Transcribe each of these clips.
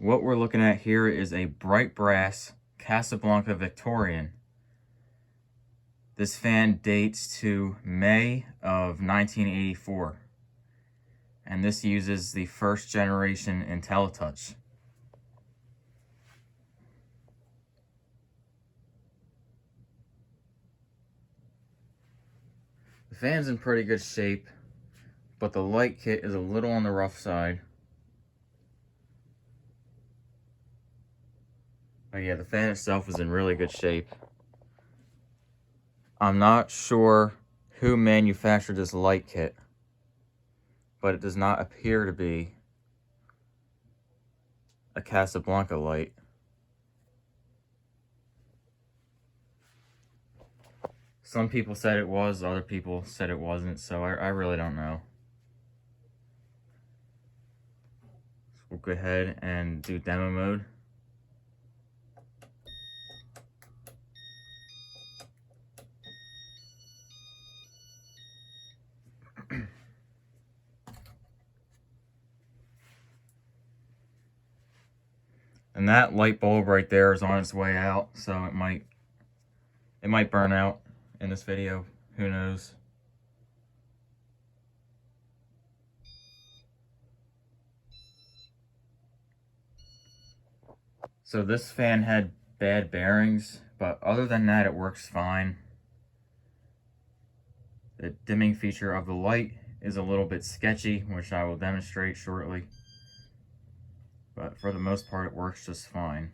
What we're looking at here is a bright brass Casablanca Victorian. This fan dates to May of 1984, and this uses the first generation IntelliTouch. The fan's in pretty good shape, but the light kit is a little on the rough side. But yeah, the fan itself is in really good shape. I'm not sure who manufactured this light kit, but it does not appear to be a Casablanca light. Some people said it was, other people said it wasn't, so I really don't know. So we'll go ahead and do demo mode. And that light bulb right there is on its way out, so it might burn out in this video. Who knows? So this fan had bad bearings, but other than that, it works fine. The dimming feature of the light is a little bit sketchy, which I will demonstrate shortly. But for the most part, it works just fine.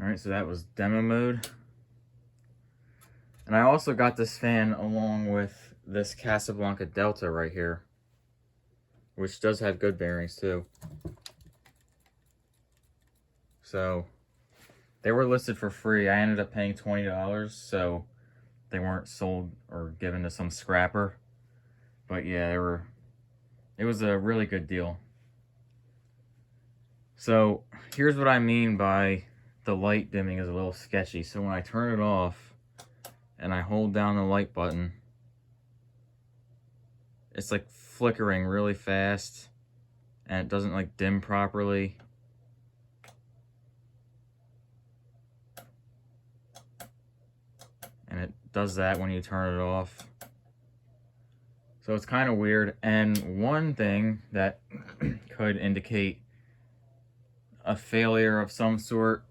Alright, so that was demo mode. And I also got this fan along with this Casablanca Delta right here, which does have good bearings too. So they were listed for free. I ended up paying $20, so they weren't sold or given to some scrapper. But yeah, it was a really good deal. So here's what I mean by the light dimming is a little sketchy. So when I turn it off and I hold down the light button, it's like flickering really fast and it doesn't like dim properly. And it does that when you turn it off. So it's kind of weird. And one thing that could indicate a failure of some sort,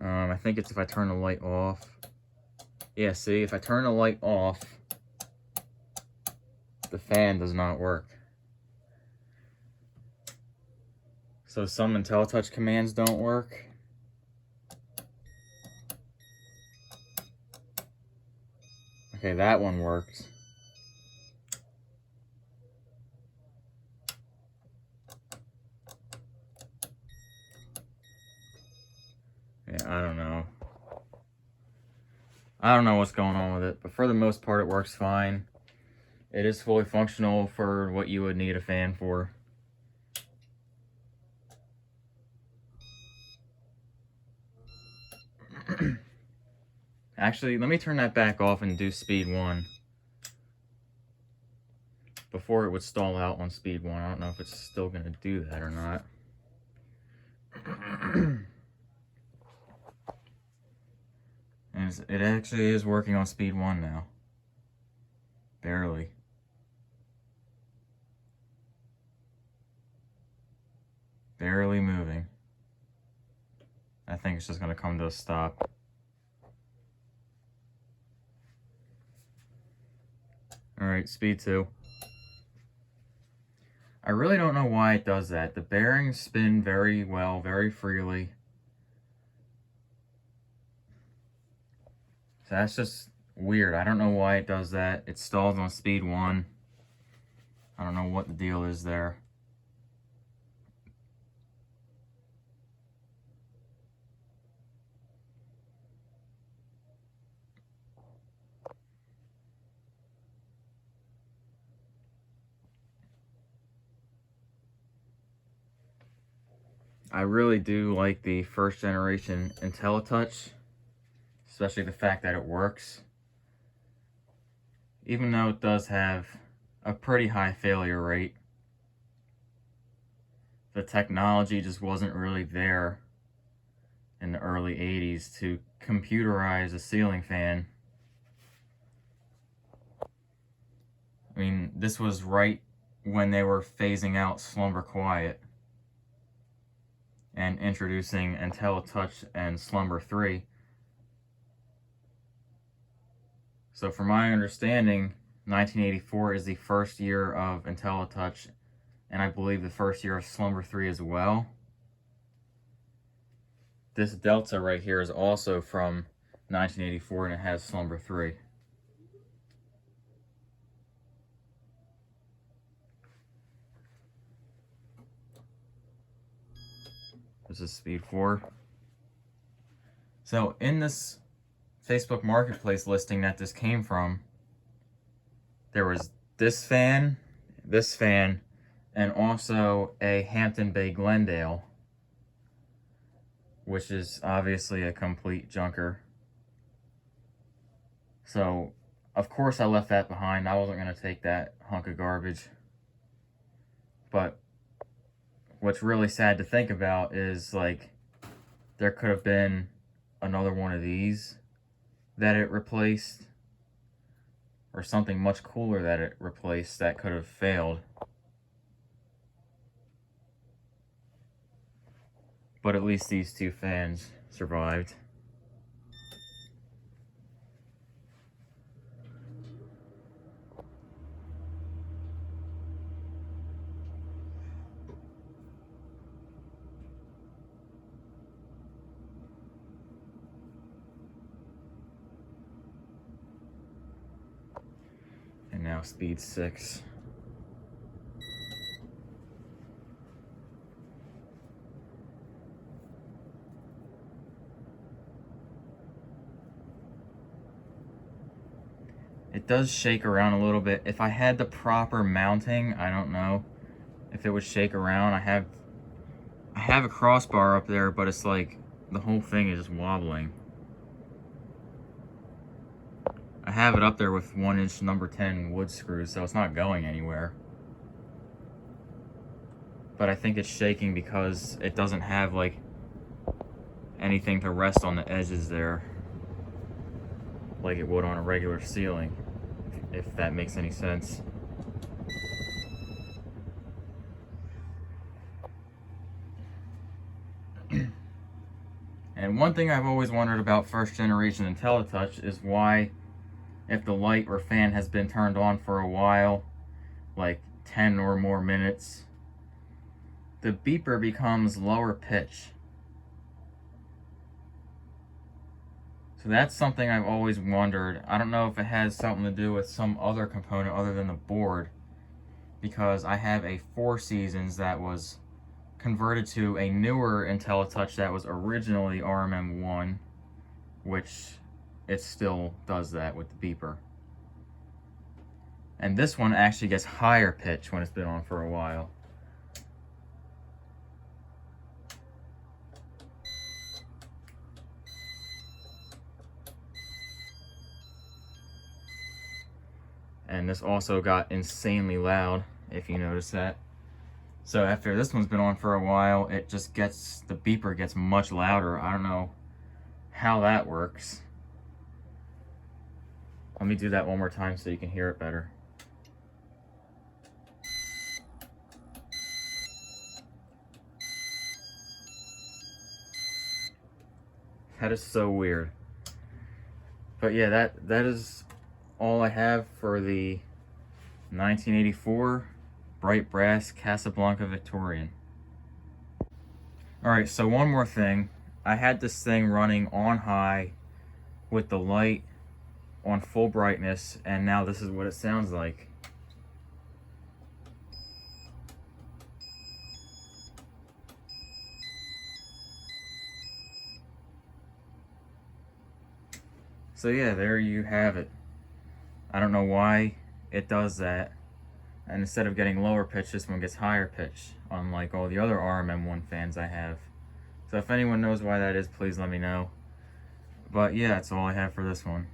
I think it's if I turn the light off. Yeah, see, if I turn the light off, the fan does not work. So some IntelliTouch commands don't work. Okay, that one worked. Yeah, I don't know. I don't know what's going on with it, but for the most part, it works fine. It is fully functional for what you would need a fan for. Actually, let me turn that back off and do speed 1. Before it would stall out on speed 1. I don't know if it's still going to do that or not. And it actually is working on speed 1 now. Barely. Barely moving. I think it's just going to come to a stop. Alright, speed 2. I really don't know why it does that. The bearings spin very well, very freely. So that's just weird. I don't know why it does that. It stalls on speed 1. I don't know what the deal is there. I really do like the first generation IntelliTouch, especially the fact that it works. Even though it does have a pretty high failure rate, the technology just wasn't really there in the early 80s to computerize a ceiling fan. I mean, this was right when they were phasing out Slumber Quiet and introducing IntelliTouch and Slumber 3. So from my understanding, 1984 is the first year of IntelliTouch, and I believe the first year of Slumber 3 as well. This Delta right here is also from 1984, and it has Slumber 3. This is speed 4. So in this Facebook Marketplace listing that this came from, there was this fan, and also a Hampton Bay Glendale, which is obviously a complete junker. So, of course I left that behind. I wasn't going to take that hunk of garbage. But what's really sad to think about is, like, there could have been another one of these that it replaced, or something much cooler that it replaced that could have failed. But at least these two fans survived. And now speed 6. It does shake around a little bit. If I had the proper mounting, I don't know if it would shake around. I have a crossbar up there, but it's like the whole thing is just wobbling. I have it up there with 1-inch number 10 wood screws, so it's not going anywhere. But I think it's shaking because it doesn't have like anything to rest on the edges there like it would on a regular ceiling, if that makes any sense. And one thing I've always wondered about first generation IntelliTouch is why, if the light or fan has been turned on for a while, like 10 or more minutes, the beeper becomes lower pitch. So that's something I've always wondered. I don't know if it has something to do with some other component other than the board, because I have a 4 Seasons that was converted to a newer IntelliTouch that was originally RMM1, which it still does that with the beeper. And this one actually gets higher pitch when it's been on for a while. And this also got insanely loud, if you notice that. So after this one's been on for a while, it just gets, the beeper gets much louder. I don't know how that works. Let me do that one more time so you can hear it better. That is so weird. But yeah, that is all I have for the 1984 bright brass Casablanca Victorian. Alright, so one more thing. I had this thing running on high with the light on full brightness, and now this is what it sounds like. So yeah, there you have it. I don't know why it does that. And instead of getting lower pitch, this one gets higher pitch, unlike all the other RMM1 fans I have. So if anyone knows why that is, please let me know. But yeah, that's all I have for this one.